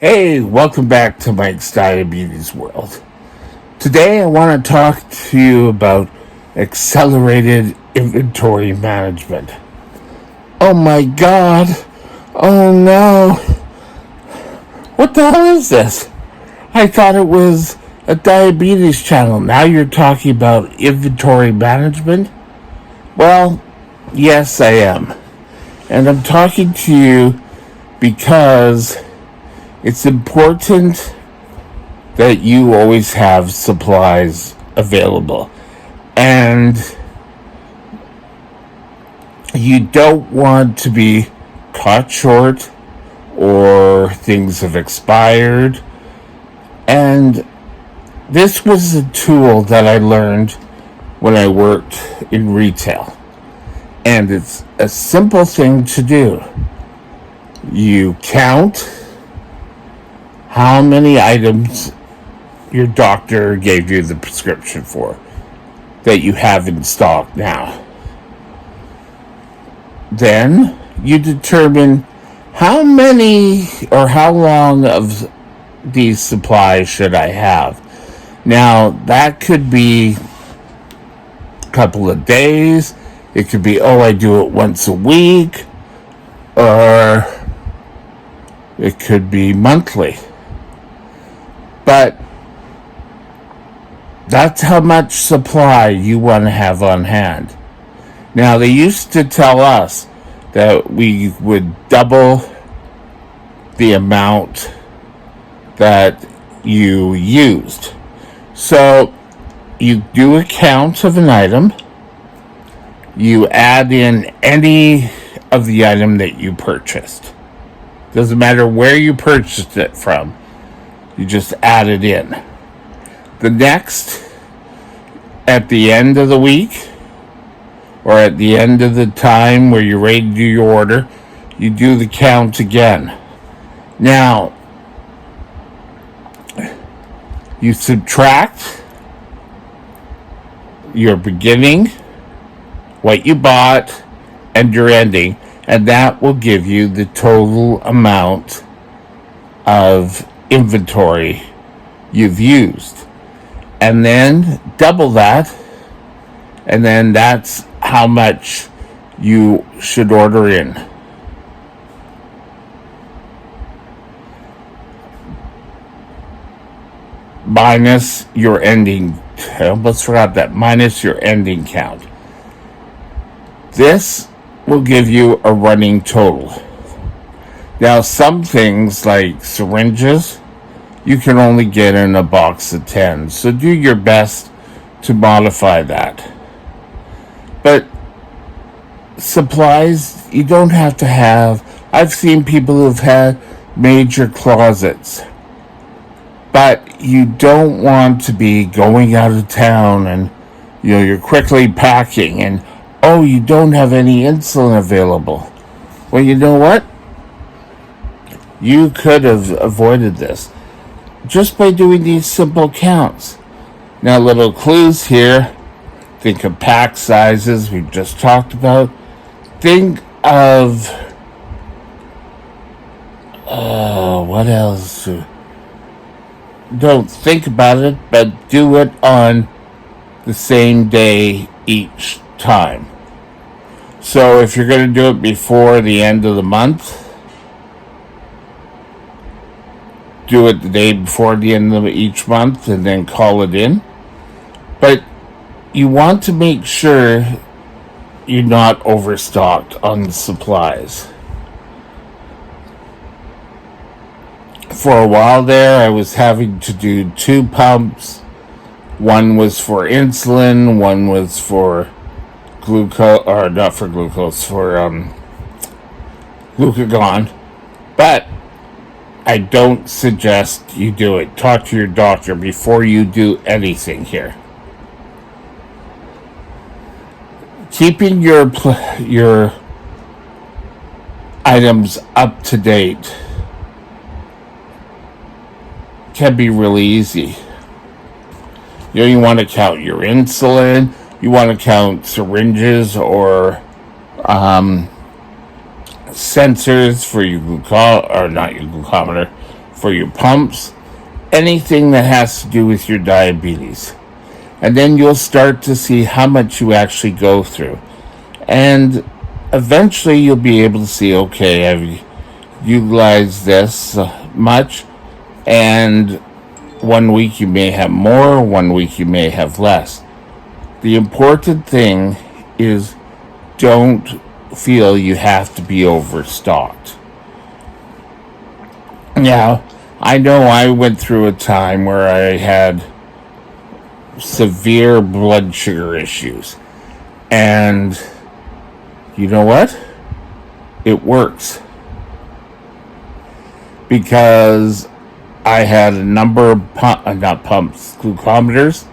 Hey, welcome back to Mike's Diabetes World. Today I want to talk to you about accelerated inventory management. Oh my god! Oh no! What the hell is this? I thought it was a diabetes channel. Now you're talking about inventory management? Well, yes, I am. And I'm talking to you because it's important that you always have supplies available. And you don't want to be caught short or things have expired. And this was a tool that I learned when I worked in retail. And it's a simple thing to do. You count how many items your doctor gave you the prescription for that you have in stock now. Then you determine how many or how long of these supplies should I have. Now, that could be a couple of days. It could be, I do it once a week. Or it could be monthly. But that's how much supply you want to have on hand. Now, they used to tell us that we would double the amount that you used. So, you do a count of an item. You add in any of the item that you purchased. Doesn't matter where you purchased it from. You just add it in. The next, at the end of the week, or at the end of the time where you're ready to do your order, you do the count again. Now, you subtract your beginning, what you bought, and your ending, and that will give you the total amount of inventory you've used. And then double that, and then that's how much you should order in. Minus your ending, I almost forgot that, minus your ending count. This will give you a running total. Now, some things like syringes, you can only get in a box of 10. So do your best to modify that. But supplies, you don't have to have. I've seen people who've had major closets. But you don't want to be going out of town and you're quickly packing and you don't have any insulin available. Well, you know what? You could have avoided this just by doing these simple counts. Now, little clues here. Think of pack sizes we've just talked about. Think of what else? Don't think about it, but do it on the same day each time. So if you're going to do it before the end of the month, do it the day before the end of each month and then call it in. But you want to make sure you're not overstocked on the supplies. For a while there, I was having to do 2 pumps. One was for insulin, one was for glucose, or not for glucose, for glucagon. But I don't suggest you do it. Talk to your doctor before you do anything here. Keeping your items up to date can be really easy. You want to count your insulin. You want to count syringes or sensors for your not your glucometer, for your pumps, anything that has to do with your diabetes. And then you'll start to see how much you actually go through. And eventually you'll be able to see, okay, I've utilized this much, and one week you may have more, one week you may have less. The important thing is don't feel you have to be overstocked. Now, I know I went through a time where I had severe blood sugar issues. And you know what? It works. Because I had a number of glucometers,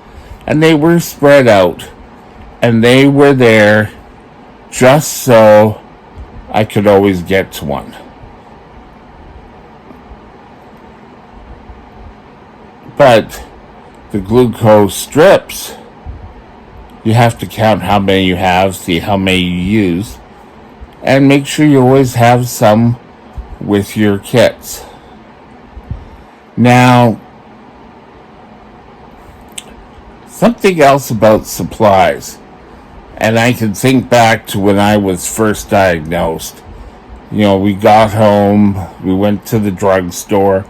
and they were spread out. And they were there just so I could always get to one. But the glucose strips, you have to count how many you have, see how many you use, and make sure you always have some with your kits. Now, something else about supplies, and I can think back to when I was first diagnosed. You know, we got home, we went to the drugstore,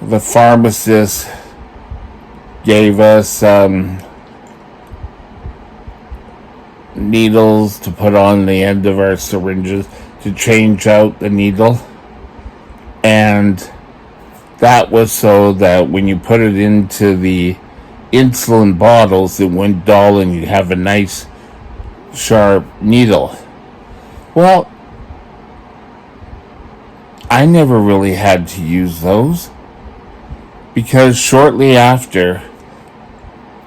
the pharmacist gave us needles to put on the end of our syringes to change out the needle. And that was so that when you put it into the insulin bottles, it went dull and you'd have a nice sharp needle. Well, I never really had to use those, because shortly after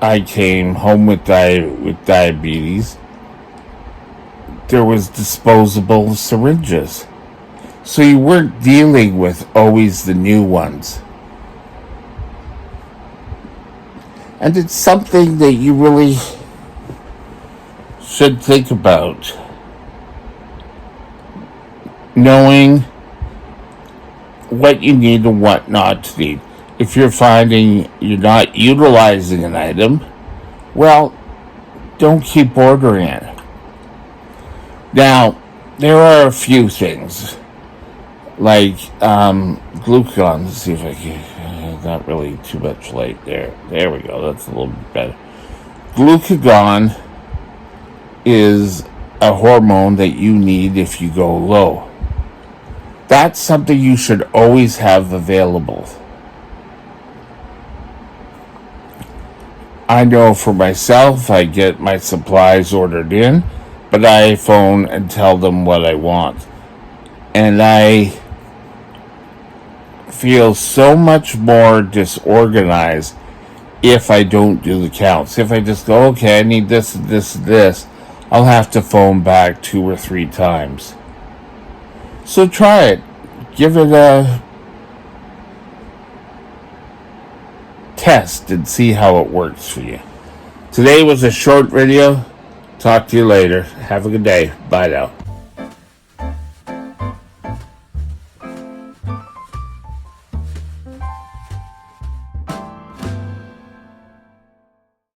I came home with diabetes, there was disposable syringes. So you weren't dealing with always the new ones. And it's something that you really should think about. Knowing what you need and what not to need. If you're finding you're not utilizing an item, well, don't keep ordering it. Now, there are a few things, like glucagon. Let's see if I can, not really too much light there. There we go, that's a little bit better. Glucagon is a hormone that you need if you go low. That's something you should always have available. I know for myself, I get my supplies ordered in, but I phone and tell them what I want. And I feel so much more disorganized if I don't do the counts. If I just go, okay, I need this, this, this, I'll have to phone back 2 or 3 times. So try it. Give it a test and see how it works for you. Today was a short video. Talk to you later. Have a good day. Bye now.